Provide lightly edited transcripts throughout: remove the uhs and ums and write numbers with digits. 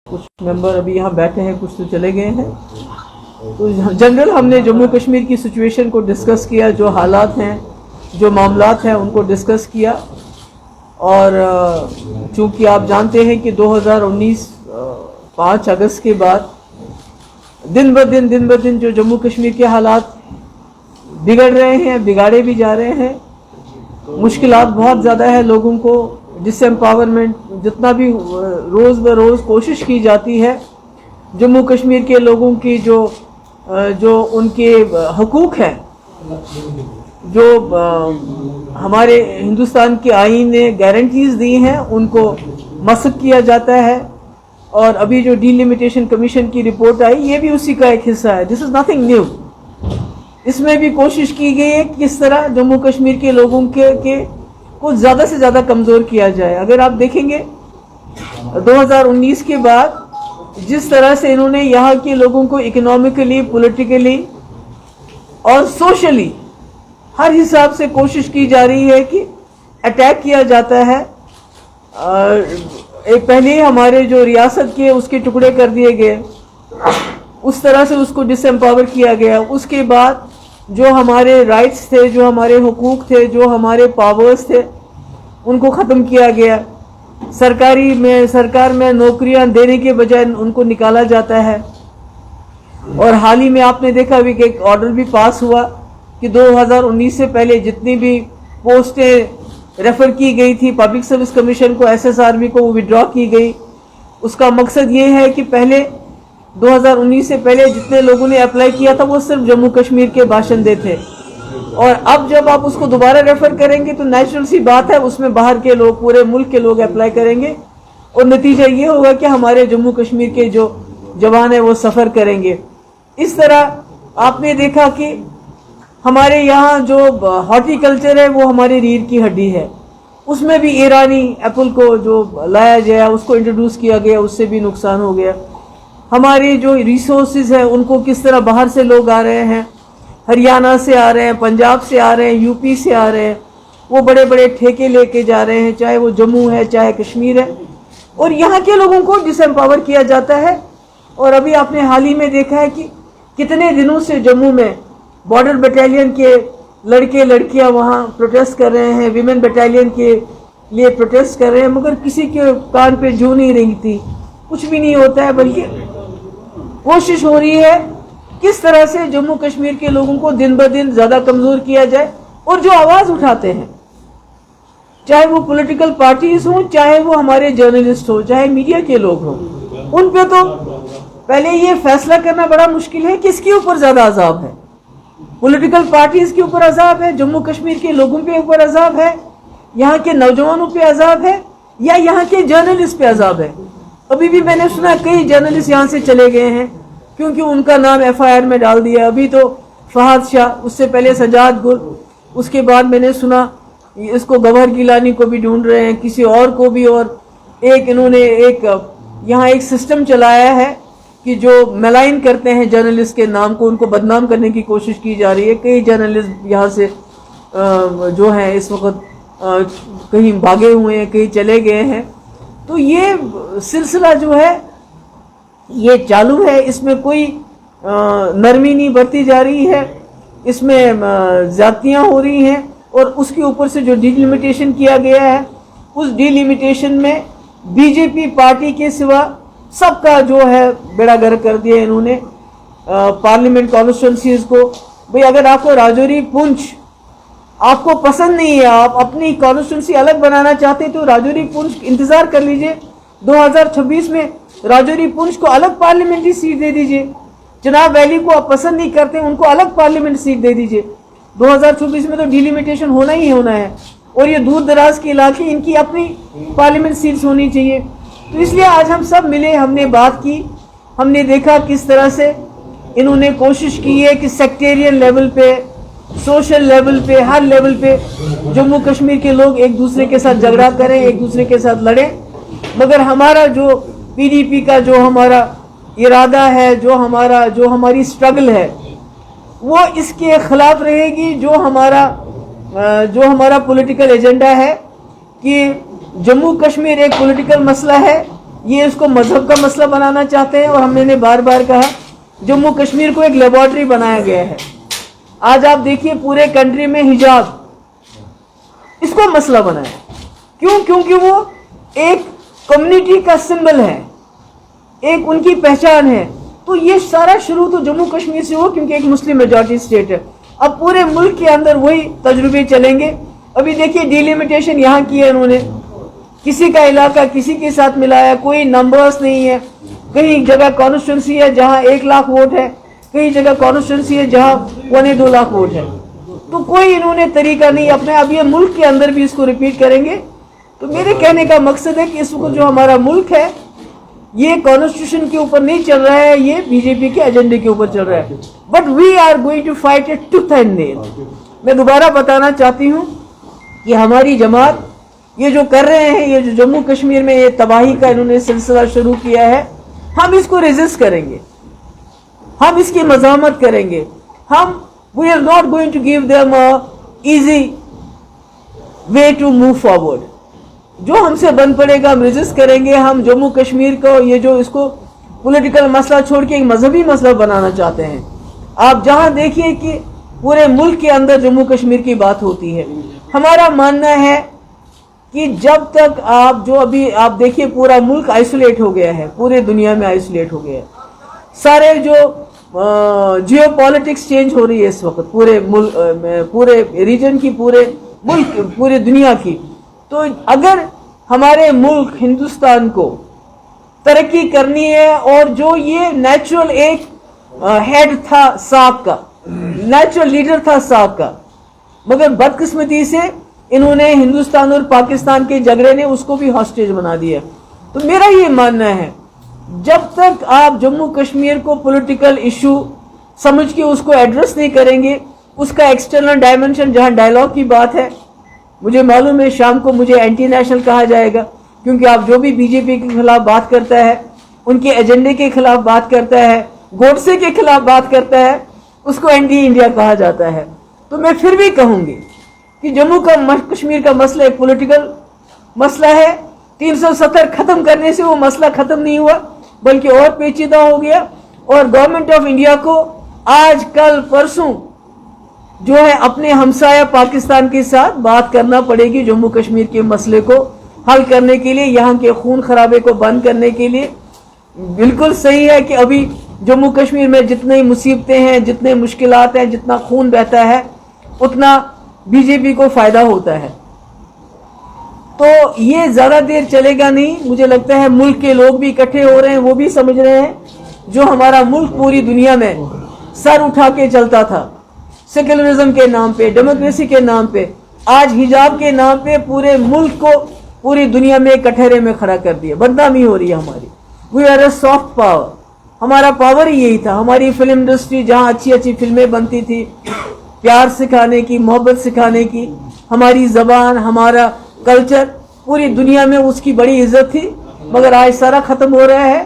کچھ ممبر ابھی یہاں بیٹھے ہیں, کچھ تو چلے گئے ہیں. تو جنرل ہم نے جموں کشمیر کی سچویشن کو ڈسکس کیا, جو حالات ہیں, جو معاملات ہیں ان کو ڈسکس کیا. اور چونکہ آپ جانتے ہیں کہ 2019 5 اگست کے بعد دن بدن جو جموں کشمیر کے حالات بگڑ رہے ہیں, بگاڑے بھی جا رہے ہیں. مشکلات بہت زیادہ ہے لوگوں کو. ڈس امپاورمنٹ جتنا بھی روز بروز کوشش کی جاتی ہے, جموں کشمیر کے لوگوں کی جو ان کے حقوق ہیں, جو ہمارے ہندوستان کے آئین نے گارنٹیز دی ہیں, ان کو مسخ کیا جاتا ہے. اور ابھی جو ڈی لمیٹیشن کمیشن کی رپورٹ آئی, یہ بھی اسی کا ایک حصہ ہے. دس از نتھنگ نیو. اس میں بھی کوشش کی گئی ہے کس طرح جموں کشمیر کے لوگوں کے کو زیادہ سے زیادہ کمزور کیا جائے. اگر آپ دیکھیں گے 2019 کے بعد جس طرح سے انہوں نے یہاں کے لوگوں کو اکنامکلی, پولیٹیکلی اور سوشلی ہر حساب سے کوشش کی جا رہی ہے کہ اٹیک کیا جاتا ہے. ایک پہلے ہمارے جو ریاست کے اس کے ٹکڑے کر دیے گئے, اس طرح سے اس کو ڈس امپاور کیا گیا. اس کے بعد جو ہمارے رائٹس تھے, جو ہمارے حقوق تھے, جو ہمارے پاورز تھے, ان کو ختم کیا گیا. سرکار میں نوکریاں دینے کے بجائے ان کو نکالا جاتا ہے. اور حال ہی میں آپ نے دیکھا بھی کہ ایک آرڈر بھی پاس ہوا کہ 2019 سے پہلے جتنی بھی پوسٹیں ریفر کی گئی تھی پبلک سروس کمیشن کو, SSRB کو, وہ وڈرا کی گئی. اس کا مقصد یہ ہے کہ پہلے 2019 سے پہلے جتنے لوگوں نے اپلائی کیا تھا وہ صرف جموں کشمیر کے باشندے تھے. اور اب جب آپ اس کو دوبارہ ریفر کریں گے تو نیچرل سی بات ہے اس میں باہر کے لوگ, پورے ملک کے لوگ اپلائی کریں گے, اور نتیجہ یہ ہوگا کہ ہمارے جموں کشمیر کے جو جوان ہیں وہ سفر کریں گے. اس طرح آپ نے دیکھا کہ ہمارے یہاں جو ہارٹی کلچر ہے وہ ہماری ریڑھ کی ہڈی ہے. اس میں بھی ایرانی ایپل کو جو لایا گیا, اس کو انٹروڈیوس کیا گیا, اس سے بھی نقصان ہو گیا. ہماری جو ریسورسز ہیں ان کو کس طرح باہر سے لوگ آ رہے ہیں, ہریانہ سے آ رہے ہیں, پنجاب سے آ رہے ہیں, UP سے آ رہے ہیں, وہ بڑے بڑے ٹھیکے لے کے جا رہے ہیں, چاہے وہ جموں ہے چاہے کشمیر ہے, اور یہاں کے لوگوں کو ڈس امپاور کیا جاتا ہے. اور ابھی آپ نے حال ہی میں دیکھا ہے کہ کتنے دنوں سے جموں میں بارڈر بٹالین کے لڑکے لڑکیاں وہاں پروٹیسٹ کر رہے ہیں, ویمن بٹالین کے لیے پروٹیسٹ کر رہے ہیں, مگر کسی کے کان پہ جو نہیں رہی تھی. کچھ بھی نہیں ہوتا ہے, بلکہ کوشش ہو رہی ہے کس طرح سے جموں کشمیر کے لوگوں کو دن بدن زیادہ کمزور کیا جائے. اور جو آواز اٹھاتے ہیں, چاہے وہ پولیٹیکل پارٹیز ہوں, چاہے وہ ہمارے جرنلسٹ ہوں, چاہے میڈیا کے لوگ ہوں, ان پہ تو پہلے یہ فیصلہ کرنا بڑا مشکل ہے کس کے اوپر زیادہ عذاب ہے. پولیٹیکل پارٹیز کے اوپر عذاب ہے, جموں کشمیر کے لوگوں پہ اوپر عذاب ہے, یہاں کے نوجوانوں پہ عذاب ہے, یا یہاں کے جرنلسٹ پہ عذاب ہے. ابھی بھی میں نے سنا کئی جرنلسٹ یہاں سے چلے گئے ہیں کیونکہ ان کا نام FIR میں ڈال دیا. ابھی تو فہد شاہ, اس سے پہلے سجاد گل, اس کے بعد میں نے سنا اس کو گوہر گیلانی کو بھی ڈھونڈ رہے ہیں, کسی اور کو بھی. اور انہوں نے یہاں ایک سسٹم چلایا ہے کہ جو ملائن کرتے ہیں جرنلسٹ کے نام کو, ان کو بدنام کرنے کی کوشش کی جا رہی ہے. کئی جرنلسٹ یہاں سے جو ہیں اس وقت کہیں بھاگے ہوئے ہیں, کہیں چلے گئے ہیں. تو یہ سلسلہ جو ہے یہ چالو ہے, اس میں کوئی نرمی نہیں برتی جا رہی ہے, اس میں زیادتیاں ہو رہی ہیں. اور اس کے اوپر سے جو ڈی لمیٹیشن کیا گیا ہے, اس ڈی لمیٹیشن میں BJP پارٹی کے سوا سب کا جو ہے بیڑا گرک کر دیا انہوں نے. پارلیمنٹ کانسٹیٹوئنسیز کو, بھئی اگر آپ کو راجوری پونچھ آپ کو پسند نہیں ہے, آپ اپنی کانسٹیٹوئنسی الگ بنانا چاہتے ہیں, تو راجوری پونچھ انتظار کر لیجئے. 2026 میں راجوری پونچھ کو الگ پارلیمنٹری سیٹ دے دیجئے. چناب ویلی کو آپ پسند نہیں کرتے, ان کو الگ پارلیمنٹ سیٹ دے دیجئے. 2026 میں تو ڈی لمیٹیشن ہونا ہی ہونا ہے. اور یہ دور دراز کے علاقے, ان کی اپنی پارلیمنٹ سیٹس ہونی چاہیے. تو اس لیے آج ہم سب ملے, ہم نے بات کی, ہم نے دیکھا کس طرح سے انہوں نے کوشش کی ہے کہ سیکٹیرین لیول پہ, سوشل لیول پہ, ہر لیول پہ جموں کشمیر کے لوگ ایک دوسرے کے ساتھ جھگڑا کریں, ایک دوسرے کے ساتھ لڑیں. مگر ہمارا جو PDP کا جو ہمارا ارادہ ہے, جو ہماری سٹرگل ہے, وہ اس کے خلاف رہے گی. جو ہمارا پولیٹیکل ایجنڈا ہے کہ جموں کشمیر ایک پولیٹیکل مسئلہ ہے, یہ اس کو مذہب کا مسئلہ بنانا چاہتے ہیں، اور ہم نے بار بار کہا جموں کشمیر کو ایک لیبارٹری بنایا گیا ہے. آج آپ دیکھیے پورے کنٹری میں حجاب اس کو مسئلہ بنایا. کیوں؟ کیونکہ وہ ایک کمیونٹی کا سمبل ہے، ایک ان کی پہچان ہے. تو یہ سارا شروع تو جموں کشمیر سے ہو، کیونکہ ایک مسلم میجورٹی اسٹیٹ ہے. اب پورے ملک کے اندر وہی تجربے چلیں گے. ابھی دیکھیے ڈیلیمیٹیشن یہاں کی ہے انہوں نے، کسی کا علاقہ کسی کے ساتھ ملایا، کوئی نمبرز نہیں ہے. کئی جگہ کانسٹیٹوینسی ہے جہاں 1 لاکھ ووٹ ہے، کئی جگہ کانسٹیٹوینسی ہے جہاں 1.25 لاکھ ووٹ ہے. تو کوئی انہوں نے طریقہ نہیں اپنا. اب یہ ملک کے اندر بھی اس کو ریپیٹ کریں گے. تو میرے کہنے کا مقصد ہے کہ اس وقت جو ہمارا ملک ہے یہ کانسٹیٹیوشن کے اوپر نہیں چل رہا ہے، یہ بی جے پی کے ایجنڈے کے اوپر چل رہا ہے. But we are going to fight it tooth and nail. میں دوبارہ بتانا چاہتی ہوں کہ ہماری جماعت یہ جو کر رہے ہیں، یہ جو جموں کشمیر میں یہ تباہی کا انہوں نے سلسلہ شروع کیا ہے، ہم اس کو ریزسٹ کریں گے، ہم اس کی مزاحمت کریں گے. ہم we are not going to give them easy way to move forward. جو ہم سے بن پڑے گا ہم ریزسٹ کریں گے. ہم جموں کشمیر کو یہ جو اس کو پولیٹیکل مسئلہ چھوڑ کے ایک مذہبی مسئلہ بنانا چاہتے ہیں. آپ جہاں دیکھیے کہ پورے ملک کے اندر جموں کشمیر کی بات ہوتی ہے. ہمارا ماننا ہے کہ جب تک آپ جو ابھی آپ دیکھیے پورا ملک آئسولیٹ ہو گیا ہے، پورے دنیا میں آئسولیٹ ہو گیا ہے. سارے جو جیو پالیٹکس چینج ہو رہی ہے اس وقت پورے ملک، پورے ریجن کی، پورے ملک، پورے دنیا کی. تو اگر ہمارے ملک ہندوستان کو ترقی کرنی ہے، اور جو یہ نیچرل ایک ہیڈ تھا ساک کا، نیچرل لیڈر تھا ساک کا، مگر بدقسمتی سے انہوں نے ہندوستان اور پاکستان کے جھگڑے نے اس کو بھی ہاسٹیج بنا دیا. تو میرا یہ ماننا ہے جب تک آپ جموں کشمیر کو پولیٹیکل ایشو سمجھ کے اس کو ایڈریس نہیں کریں گے، اس کا ایکسٹرنل ڈائمنشن جہاں ڈائلاگ کی بات ہے، مجھے معلوم ہے شام کو مجھے اینٹی نیشنل کہا جائے گا، کیونکہ آپ جو بھی بی جے پی کے خلاف بات کرتا ہے، ان کے ایجنڈے کے خلاف بات کرتا ہے، گوڈسے کے خلاف بات کرتا ہے، اس کو اینٹی انڈیا کہا جاتا ہے. تو میں پھر بھی کہوں گی کہ جموں کشمیر کا مسئلہ ایک پولیٹیکل مسئلہ ہے. 370 ختم کرنے سے وہ مسئلہ ختم نہیں ہوا، بلکہ اور پیچیدہ ہو گیا. اور گورنمنٹ آف انڈیا کو آج کل پرسوں جو ہے اپنے ہمسایہ پاکستان کے ساتھ بات کرنا پڑے گی جموں کشمیر کے مسئلے کو حل کرنے کے لیے، یہاں کے خون خرابے کو بند کرنے کے لیے. بالکل صحیح ہے کہ ابھی جموں کشمیر میں جتنی مصیبتیں ہیں، جتنے مشکلات ہیں، جتنا خون بہتا ہے، اتنا بی جے پی کو فائدہ ہوتا ہے. تو یہ زیادہ دیر چلے گا نہیں. مجھے لگتا ہے ملک کے لوگ بھی اکٹھے ہو رہے ہیں، وہ بھی سمجھ رہے ہیں جو ہمارا ملک پوری دنیا میں سر اٹھا کے چلتا تھا سیکولرزم کے نام پہ، ڈیموکریسی کے نام پہ، آج حجاب کے نام پہ پورے ملک کو پوری دنیا میں کٹہرے میں کھڑا کر دیا. بدنامی ہو رہی ہے ہماری. We are a soft power. ہمارا پاور ہی یہی تھا. ہماری فلم انڈسٹری جہاں اچھی اچھی فلمیں بنتی تھی، پیار سکھانے کی، محبت سکھانے کی، ہماری زبان، ہمارا کلچر، پوری دنیا میں اس کی بڑی عزت تھی. مگر آج سارا ختم ہو رہا ہے.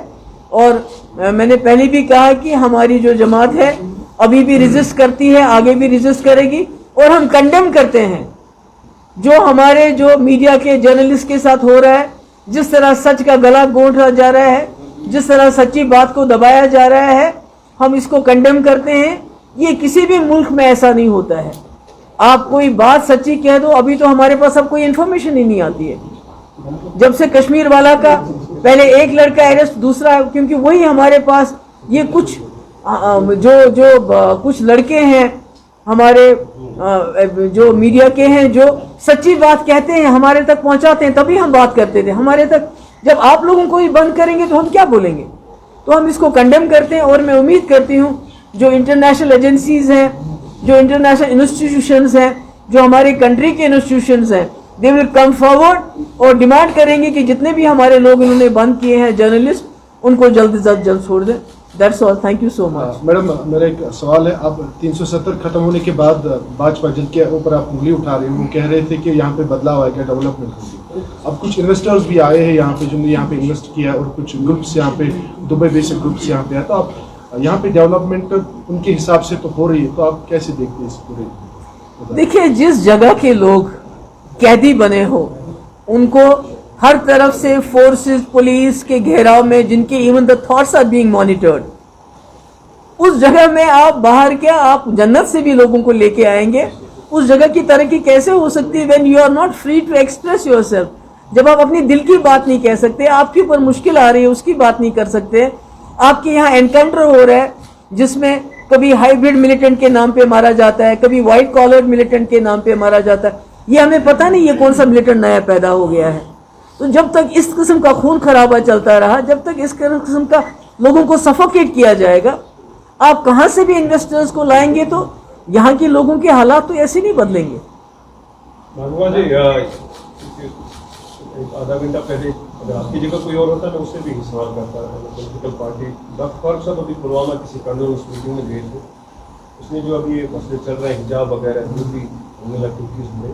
اور میں نے پہلے بھی کہا کہ ہماری جو جماعت ہے ابھی بھی ریزسٹ کرتی ہے، آگے بھی ریزسٹ کرے گی. اور ہم کنڈیم کرتے ہیں جو ہمارے جو میڈیا کے جرنلسٹ کے ساتھ ہو رہا ہے، جس طرح سچ کا گلا گھونٹا جا رہا ہے، جس طرح سچی بات کو دبایا جا رہا ہے، ہم اس کو کنڈیم کرتے ہیں. یہ کسی بھی ملک میں ایسا نہیں ہوتا ہے. آپ کوئی بات سچی کہہ دو، ابھی تو ہمارے پاس اب کوئی انفارمیشن ہی نہیں آتی ہے. جب سے کشمیر والا کا پہلے ایک لڑکا اریسٹ، دوسرا، کیونکہ وہی ہمارے پاس یہ کچھ جو کچھ لڑکے ہیں ہمارے جو میڈیا کے ہیں جو سچی بات کہتے ہیں، ہمارے تک پہنچاتے ہیں، تبھی ہم بات کرتے تھے. ہمارے تک جب آپ لوگوں کو ہی بند کریں گے تو ہم کیا بولیں گے؟ تو ہم اس کو کنڈیم کرتے ہیں. اور میں امید کرتی ہوں جو انٹرنیشنل ایجنسیز ہیں، جو انٹرنیشنل انسٹیٹیوشنز ہیں، جو ہماری کنٹری کے انسٹیٹیوشنز ہیں، دے ول کم فارورڈ اور ڈیمانڈ کریں گے کہ جتنے بھی ہمارے لوگ انہوں نے بند کیے ہیں جرنلسٹ، ان کو جلد از جلد چھوڑ دیں. That's all. Thank you so much. Madam میرا ایک سوال ہے. اب 370 ختم ہونے کے بعد بھاجپا جن کے اوپر آپ انگلی اٹھا رہے ہیں، وہ کہہ رہے تھے کہ یہاں پہ بدلاؤ آئے گا، ڈیولپمنٹ ہوگی. اب کچھ انویسٹرز بھی آئے ہیں یہاں پہ، جنہوں نے یہاں پہ انویسٹ کیا، اور کچھ گروپس یہاں پہ دبئی بیسڈ گروپس یہاں پہ آئے. تو آپ یہاں پہ ڈیولپمنٹ ان کے حساب سے تو ہو رہی ہے، تو آپ کیسے دیکھتے ہیں اس پورے؟ دیکھیے، جس جگہ کے لوگ قیدی بنے ہو ان کو ہر طرف سے فورسز پولیس کے گھیراؤ میں، جن کے even the thoughts are being monitored. اس جگہ میں آپ باہر کیا، آپ جنت سے بھی لوگوں کو لے کے آئیں گے. اس جگہ کی ترقی کیسے ہو سکتی ہے when you are not free to express yourself? جب آپ اپنی دل کی بات نہیں کہہ سکتے، آپ کے اوپر مشکل آ رہی ہے اس کی بات نہیں کر سکتے. آپ کے یہاں انکاؤنٹر ہو رہا ہے جس میں کبھی ہائیبرڈ ملیٹنٹ کے نام پہ مارا جاتا ہے، کبھی وائٹ کالر ملیٹنٹ کے نام پہ مارا جاتا ہے. یہ ہمیں پتہ نہیں یہ کون سا ملیٹنٹ نیا پیدا ہو گیا ہے. تو جب تک اس قسم کا خون خرابہ چلتا رہا، جب تک اس قسم کا لوگوں کو سفوکیٹ کیا جائے گا، آپ کہاں سے بھی انویسٹرز کو لائیں گے تو یہاں کے لوگوں کے حالات تو ایسے نہیں بدلیں گے. جی آدھا گھنٹہ پہلے اگر آپ کی جگہ کوئی اور ہوتا ہے میں اس سے بھی سوال کرتا پولیٹیکل پارٹی ڈاکٹر فاروق صاحب ابھی پلوامہ کسی کنڈول اس میٹنگ میں گئے تھے. اس میں جو ابھی یہ مسئلے چل رہے ہیں حجاب وغیرہ جو بھی ہونے لگے میں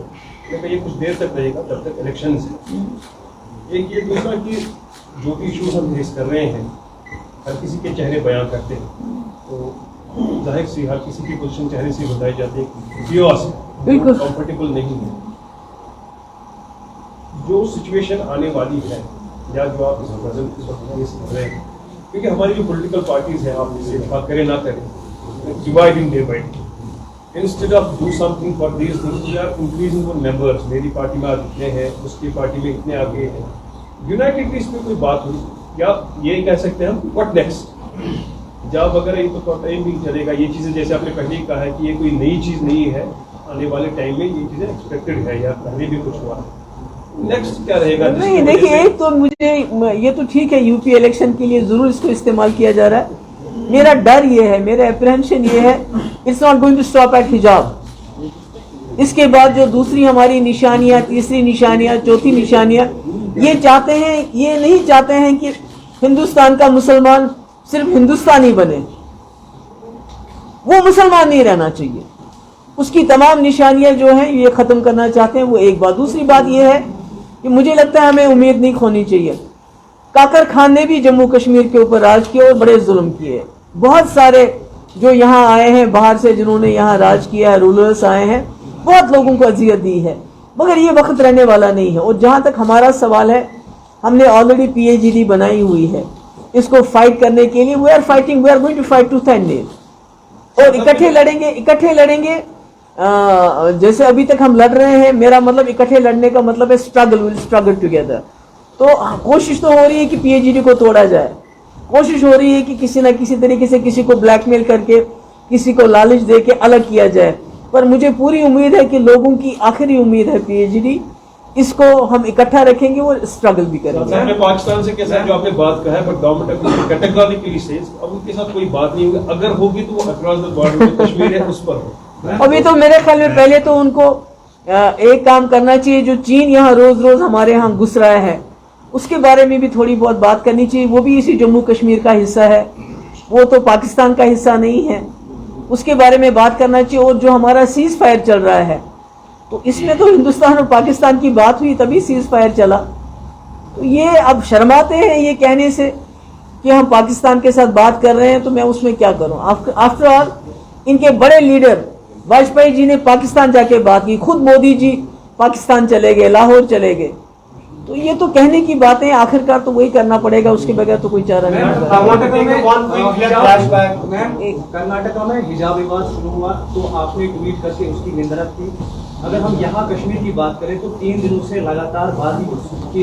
کہ یہ کچھ دیر تک رہے گا جب تک الیکشن سے. ایک یہ دوسرا کہ جو بھی ایشوز ہم فیس کر رہے ہیں ہر کسی کے چہرے بیان کرتے ہیں تو ظاہر سی ہر کسی کی پوزیشن چہرے سے بتائی جاتی ہے کہ بالکل کمفرٹیبل نہیں ہے. جو سچویشن آنے والی ہے یا جو آپ اس وقت فیس کر رہے ہیں، کیونکہ ہماری جو پولیٹیکل پارٹیز ہیں آپ اسے اتفاق کریں نہ کریں، dividing day by day instead of do something for these things we are increasing in members. میری پارٹی میں آج اتنے ہیں، اس کی پارٹی میں اتنے آگے ہیں. یونائٹیڈلی اس پہ کوئی بات ہوئی یا یہ کہہ سکتے ہیں ہم واٹ نیکسٹ جاب وغیرہ یہ تو ٹائم بھی چلے گا. یہ چیزیں جیسے آپ نے پہلے ہی کہا ہے کہ یہ کوئی نئی چیز نہیں ہے، آنے والے ٹائم میں یہ چیزیں ایکسپیکٹڈ ہے یا پہلے بھی کچھ ہوا ہے. نیکسٹ کیا رہے گا؟ نہیں دیکھیے، ایک تو مجھے یہ تو ٹھیک ہے یو پی الیکشن کے لیے ضرور اس کو استعمال کیا جا رہا ہے. میرا ڈر یہ ہے، میرا اپریہنشن یہ ہے it's not going to stop at hijab. اس کے بعد جو دوسری ہماری نشانیاں، تیسری نشانیاں، چوتھی نشانیاں، یہ چاہتے ہیں، یہ نہیں چاہتے ہیں کہ ہندوستان کا مسلمان صرف ہندوستانی بنے. وہ مسلمان نہیں رہنا چاہیے. اس کی تمام نشانیاں جو ہیں یہ ختم کرنا چاہتے ہیں. وہ ایک بات. دوسری بات یہ ہے کہ مجھے لگتا ہے ہمیں امید نہیں کھونی چاہیے. کاکر خان نے بھی جموں کشمیر کے اوپر راج کیا اور بڑے ظلم کیے. بہت سارے جو یہاں آئے ہیں باہر سے، جنہوں نے یہاں راج کیا ہے، رولرز آئے ہیں، بہت لوگوں کو اذیت دی ہے، مگر یہ وقت رہنے والا نہیں ہے. اور جہاں تک ہمارا سوال ہے، ہم نے آلریڈی پی ایچ ڈی بنائی ہوئی ہے اس کو فائٹ کرنے کے لیے. We are going to fight tooth and nail. اور اکٹھے لڑیں گے جیسے ابھی تک ہم لڑ رہے ہیں. میرا مطلب اکٹھے لڑنے کا مطلب ہے اسٹرگل ٹوگیدر. تو کوشش تو ہو رہی ہے کہ پی ایچ ڈی کو توڑا جائے. کوشش ہو رہی ہے کہ کسی نہ کسی طریقے سے کسی کو بلیک میل کر کے، کسی کو لالچ دے کے الگ کیا جائے. پر مجھے پوری امید ہے کہ لوگوں کی آخری امید ہے پی ایچ ڈی. اس کو ہم اکٹھا رکھیں گے اور اسٹرگل بھی کریں گے. پاکستان سے کیسا جو آپ نے بات کہا ہے بٹ گورنمنٹ کیٹیگریکلی سیز اب ان کے ساتھ کوئی بات نہیں ہوگی. اگر ہوگی تو وہ اکراس دا بارڈر کشمیر ہے اس پر ہو. ابھی تو میرے خیال میں پہلے تو ان کو ایک کام کرنا چاہیے. جو چین یہاں روز روز ہمارے ہاں گھس رہا ہے اس کے بارے میں بھی تھوڑی بہت بات کرنی چاہیے. وہ بھی اسی جموں کشمیر کا حصہ ہے، وہ تو پاکستان کا حصہ نہیں ہے. اس کے بارے میں بات کرنا چاہیے. اور جو ہمارا سیز فائر چل رہا ہے تو اس میں تو ہندوستان اور پاکستان کی بات ہوئی تبھی سیز فائر چلا. تو یہ اب شرماتے ہیں یہ کہنے سے کہ ہم پاکستان کے ساتھ بات کر رہے ہیں. تو میں اس میں کیا کروں؟ آفٹر آل ان کے بڑے لیڈر واجپئی جی نے پاکستان جا کے بات کی، خود مودی جی پاکستان چلے گئے، لاہور چلے گئے. تو یہ تو کہنے کی باتیں، آخر کار تو وہی کرنا پڑے گا، اس کے بغیر تو کوئی چارہ نہیں ہوگا. کرناٹکا میں حجاب وواد شروع ہوا تو آپ نے ٹویٹ کر کے اس کی نندرت کی. اگر ہم یہاں کشمیر کی بات کریں تو 3 دنوں سے لگاتار 12ویں کی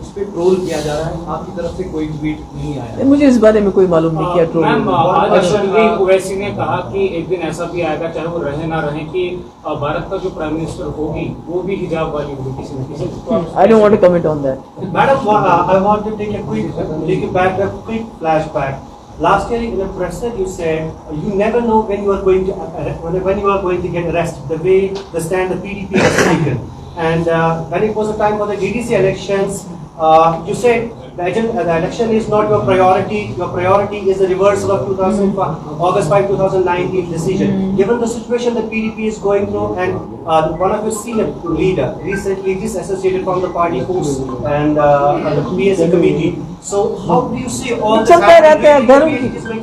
اس پہ ٹرول کیا جا رہا ہے. آپ کی طرف سے کوئی ٹویٹ نہیں آیا؟ مجھے اس بارے میں کوئی معلوم نہیں کیا ٹرول. اویسی نے کہا کہ ایک دن ایسا بھی آئے گا چاہے وہ رہے نہ رہے کہ بھارت کا جو پرائم منسٹر ہوگی وہ بھی حجاب والی ہوگی کسی نہ کسی. I don't want to comment on that. Madam, I want to take a quick flashback. Last year in a press you said you never know when you are going to get arrested. The way the stand the PDP has taken, and when it was a time for the DDC elections, you said the election is not your priority. Your priority is the reversal of August 5, 2019 decision. Given the situation the PDP is going through, and one of your senior leader recently disassociated from the party force and the PSC committee. So how do you see all this? چلتا رہتا ہے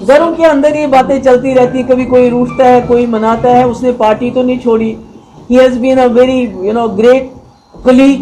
گھروں کے اندر یہ باتیں چلتی رہتی. کبھی کوئی روٹتا ہے، کوئی مناتا ہے. اس نے پارٹی تو نہیں چھوڑی. He has been a very great colleague.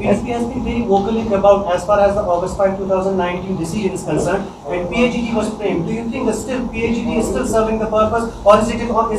PSP has been very vocal about as far as the August 5, 2019 decision is concerned, and PAGD was framed. Do you think that still PAGD is still serving the purpose, or is it only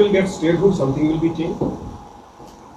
will get statehood, something will be changed?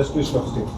restoration of state.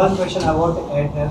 One question I want to add here.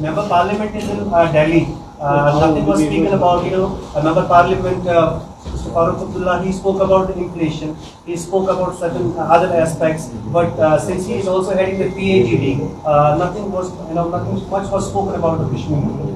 Member Parliament is in Delhi. Nothing was speaken about, Member Parliament Mr. Farooq Abdullah, he spoke about inflation, he spoke about certain other aspects, but since he is also heading the PAGD, nothing much was spoken about the Kashmir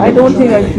I don't think I should